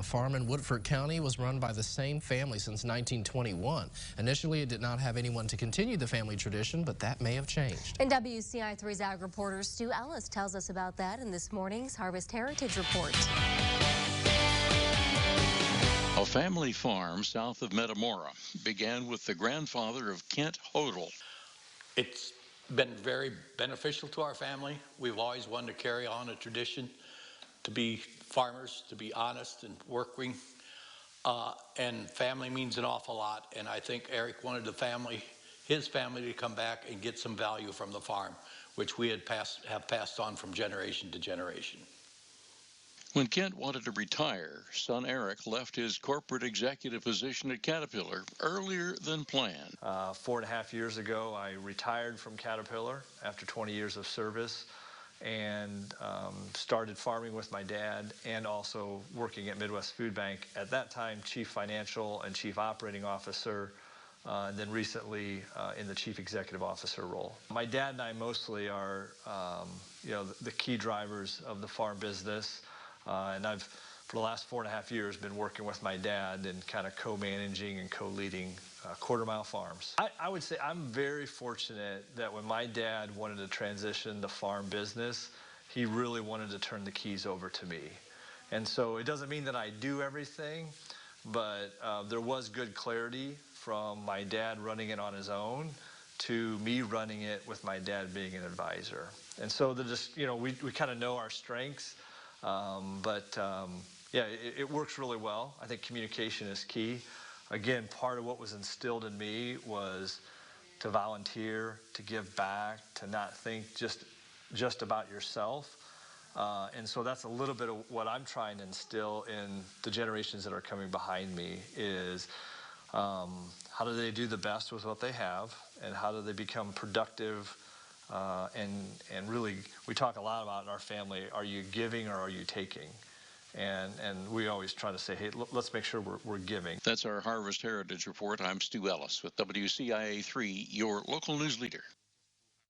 farm in Woodford County was run by the same family since 1921. Initially, it did not have anyone to continue the family tradition, but that may have changed. And WCI3's ag reporter Stu Ellis tells us about that in this morning's Harvest Heritage Report. A family farm south of Metamora began with the grandfather of Kent Hodel. It's been very beneficial to our family. We've always wanted to carry on a tradition, to be farmers, to be honest and working. And family means an awful lot. And I think Eric wanted his family to come back and get some value from the farm, which we have passed on from generation to generation. When Kent wanted to retire, son Eric left his corporate executive position at Caterpillar earlier than planned. 4.5 years ago, I retired from Caterpillar after 20 years of service and started farming with my dad and also working at Midwest Food Bank. At that time, Chief Financial and Chief Operating Officer, and then recently in the Chief Executive Officer role. My dad and I mostly are the key drivers of the farm business. And I've, for the last 4.5 years, been working with my dad and kind of co-managing and co-leading quarter-mile farms. I would say I'm very fortunate that when my dad wanted to transition the farm business, he really wanted to turn the keys over to me. And so it doesn't mean that I do everything, but there was good clarity from my dad running it on his own to me running it with my dad being an advisor. And so we kind of know our strengths. Yeah, it works really well. I think communication is key. Again, part of what was instilled in me was to volunteer, to give back, to not think just about yourself. And so that's a little bit of what I'm trying to instill in the generations that are coming behind me is how do they do the best with what they have, and how do they become productive. And really, we talk a lot about in our family, are you giving or are you taking? And we always try to say, hey, let's make sure we're giving. That's our Harvest Heritage Report. I'm Stu Ellis with WCIA 3, your local news leader.